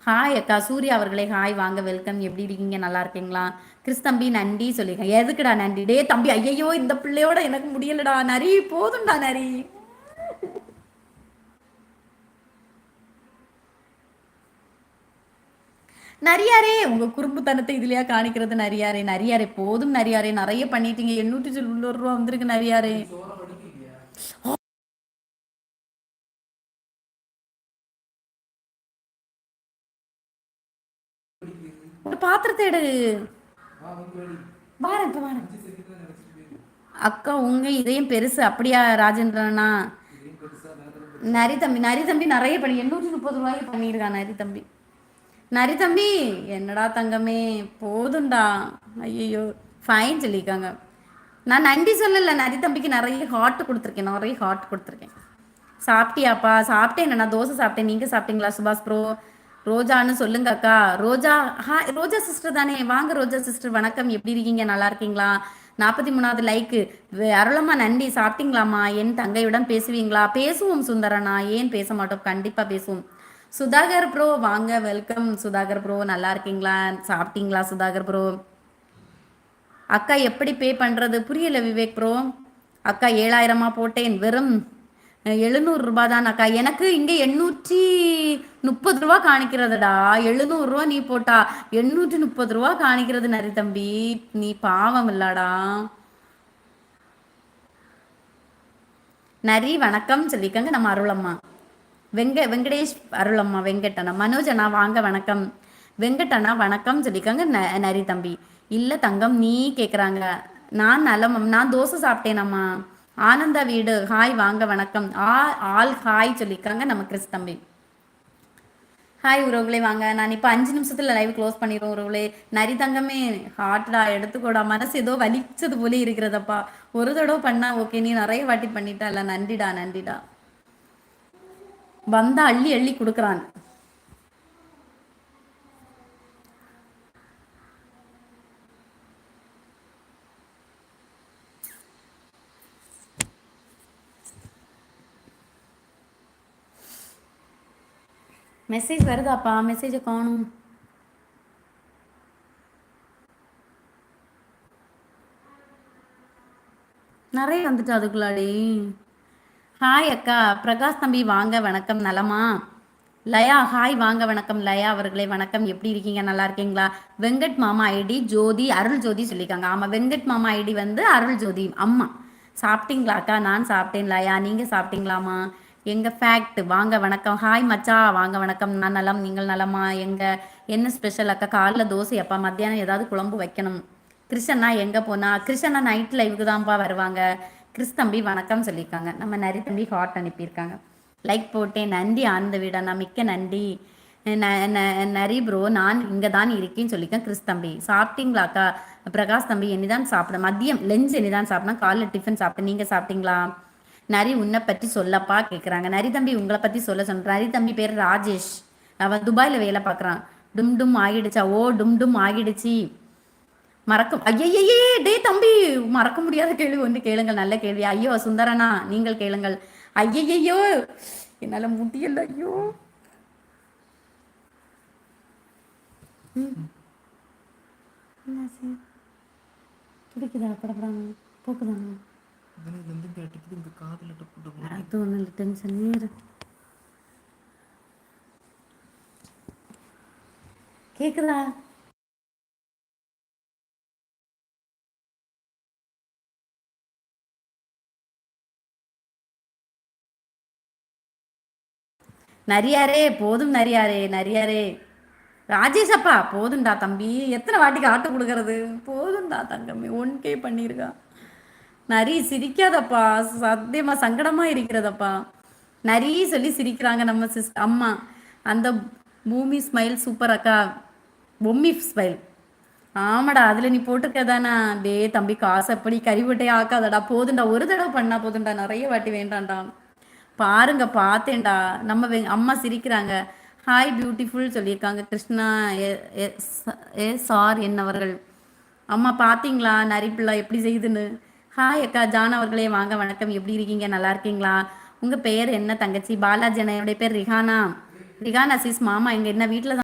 Hi அக்கா சூர்யா அவர்களே hi வாங்க வெல்கம் எப்படி இருக்கீங்க நல்லா இருக்கீங்களா? கிறிஸ்தம்பி நன்றி சொல்லியிருக்கேன். எதுக்குடா நன்றி? டே தம்பி ஐயையோ இந்த பிள்ளையோட எனக்கு முடியலடா நரி போதும்டா நரி. நரியாரே உங்க குறும்புத்தனத்தை இதுலயா காணிக்கிறது நரியாரே நரியாரே போதும் நரியாரே நிறைய பண்ணிட்டீங்க 890 ரூபா வந்திருக்கு நரியாரே. ஒரு பாத்திரத்தை எடு. வாரேன் இப்ப வாரேன். அக்கா உங்க இதயம் பெருசு அப்படியா ராஜேந்திரனா? நரி தம்பி நிறைய பண்ணி 830 ரூபாய்க்கு பண்ணியிருக்கான் நரி தம்பி. நரி தம்பி என்னடா தங்கமே போதும்டா. ஐயோ ஃபைன் சொல்லியிருக்காங்க. நான் நன்றி சொல்லலை நரி தம்பிக்கு நிறைய ஹார்ட் கொடுத்துருக்கேன் நிறைய ஹார்ட் கொடுத்துருக்கேன். சாப்பிட்டியாப்பா? சாப்பிட்டேன் நான் தோசை சாப்பிட்டேன். நீங்கள் சாப்பிட்டீங்களா சுபாஷ் ப்ரோ? ரோஜான்னு சொல்லுங்க அக்கா. ரோஜா ரோஜா சிஸ்டர் தானே? வாங்க ரோஜா சிஸ்டர் வணக்கம் எப்படி இருக்கீங்க நல்லா இருக்கீங்களா? 43வது லைக்கு. அருளம்மா நன்றி. சாப்பிட்டீங்களாம்மா? என் தங்கையுடன் பேசுவீங்களா? பேசுவோம் சுந்தரனா, ஏன் பேச மாட்டோம், கண்டிப்பாக பேசுவோம். சுதாகர் ப்ரோ வாங்க வெல்கம். சுதாகர் ப்ரோ நல்லா இருக்கீங்களா? சாப்பிட்டீங்களா சுதாகர் ப்ரோ? அக்கா எப்படி பே பண்ணுறது புரியல விவேக் ப்ரோ. அக்கா 7000 போட்டேன் வெறும் 700 ரூபா தான் அக்கா. எனக்கு இங்கே 830 ரூபா காணிக்கிறதுடா. 700 ரூபா நீ போட்டா 830 ரூபா காணிக்கிறது நரி தம்பி. நீ பாவம் இல்லாடா. நரி வணக்கம் சொல்லிக்கங்க நம்ம அருளம்மா. வெங்கடேஷ் அருளம்மா வெங்கட்டண்ணா மனோஜ் அண்ணா வாங்க வணக்கம். வெங்கட்டண்ணா வணக்கம் சொல்லிக்கங்க நரி தம்பி. இல்லை தங்கம் நீ கேட்குறாங்க. நான் நலம் நான் தோசை சாப்பிட்டேனம்மா. ஆனந்தா வீடு ஹாய் வாங்க வணக்கம். ஆல் ஹாய் சொல்லியிருக்காங்க நம்ம கிறிஸ் தம்பி. ஹாய் உறவுகளே வாங்க. நான் இப்போ 5 நிமிஷத்தில் லைவ் க்ளோஸ் பண்ணிடுவோம் உறவுகளே. நரி தங்கமே ஹார்ட்டா எடுத்துக்கூடா. மனசு ஏதோ வலிச்சது போலே இருக்கிறதப்பா. ஒரு தடவை பண்ணா ஓகே, நீ நிறைய வாட்டி பண்ணிட்டல. நன்றிடா நன்றிடா. வந்தா அள்ளி அள்ளி கொடுக்குறான். மெசேஜ் வருதாப்பா? மெசேஜை காணும். நிறைய வந்துட்டு அதுக்குள்ளாடி. ஹாய் அக்கா பிரகாஷ் தம்பி வாங்க வணக்கம் நலமா? லயா ஹாய் வாங்க வணக்கம். லயா அவர்களே வணக்கம் எப்படி இருக்கீங்க நல்லா இருக்கீங்களா? வெங்கட் மாமா ஐடி ஜோதி அருள் ஜோதி சொல்லியிருக்காங்க. ஆமாம் வெங்கட் மாமா ஐடி வந்து அருள் ஜோதி அம்மா. சாப்பிட்டீங்களா அக்கா? நான் சாப்பிட்டேன் லயா. நீங்கள் சாப்பிட்டீங்களாம்மா? எங்கள் ஃபேக்ட் வாங்க வணக்கம். ஹாய் மச்சா வாங்க வணக்கம். நான் நலம் நீங்கள் நலமா? எங்கள் என்ன ஸ்பெஷல் அக்கா? காலைல தோசை அப்பா, மத்தியானம் ஏதாவது குழம்பு வைக்கணும். கிருஷ்ணா எங்கே போனா? கிருஷ்ணா நைட் லைவுக்கு தான்ப்பா வருவாங்க. கிறிஸ் தம்பி வணக்கம் சொல்லியிருக்காங்க. நம்ம நிறைய தம்பி ஹார்ட் அனுப்பியிருக்காங்க. லைக் போட்டேன் நன்றி ஆனந்த வீடண்ணா மிக்க நன்றி. நரி ப்ரோ நான் இங்கே தான் இருக்கேன்னு சொல்லியிருக்கேன். கிறிஸ் தம்பி சாப்பிட்டீங்களாக்கா? பிரகாஷ் தம்பி இனிதான் சாப்பிட மதியம் லஞ்ச் இனிதான் சாப்பிடணும். காலைல டிஃபன் சாப்பிட்டேன். நீங்கள் சாப்பிட்டீங்களா? நரி உன்னை பற்றி சொல்லப்பா கேட்குறாங்க. நரி தம்பி உங்களை பற்றி சொல்ல சொன்ன. நரி தம்பி பேர் ராஜேஷ். அவன் துபாயில் வேலை பார்க்குறான். டும் டும் ஆகிடுச்சா? ஓ டும் டும் ஆகிடுச்சு. மறக்கும் ஐயையே டே தம்பி மறக்க முடியாத கேள்வி ஒன்று கேளுங்கள். நல்ல கேள்வி. ஐயோ சுந்தரனா நீங்கள் கேளுங்கள். ஐயையோ என்னால முடியல. ஐயோ துடிக்குதா படப்படாம போக்குதாங்க. அது ஒன்றும் இல்லை டென்ஷன் நீர் கேக்குதா? நரியாரே போதும் நரியாரே நரியாரே. ராஜேஷ் அப்பா போதும்டா தம்பி. எத்தனை வாட்டிக்கு ஆட்டு கொடுக்கறது? போதும்டா தங்கமே 1K பண்ணியிருக்கா. நரி சிரிக்காதப்பா. சத்தியமா சங்கடமா இருக்கிறதப்பா. நரி சொல்லி சிரிக்கிறாங்க நம்ம அம்மா. அந்த பூமி ஸ்மைல் சூப்பர் அக்கா. பொம்மி ஸ்மைல். ஆமாடா அதில் நீ போட்டிருக்கதானா? டே தம்பி காசு எப்படி கறிவட்டையே ஆக்காதடா. போதுண்டா ஒரு தடவை பண்ணா போதுண்டா நிறைய வாட்டி வேண்டாம்டா. பாருங்க பார்த்தேன்டா. நம்ம அம்மா சிரிக்கிறாங்க. ஹாய் பியூட்டிஃபுல் சொல்லியிருக்காங்க கிருஷ்ணா சார் என்னவர்கள். அம்மா பார்த்தீங்களா நரிப்பிள்ளை எப்படி செய்யுதுன்னு? ஹாய் அக்கா ஜான் அவர்களே வாங்க வணக்கம். எப்படி இருக்கீங்க நல்லா இருக்கீங்களா? உங்கள் பெயர் என்ன தங்கச்சி? பாலாஜி அண்ணா. என்னுடைய பேர் ரிஹானா. ரிஹானா சிஸ் மாமா எங்கள் என்ன வீட்டில்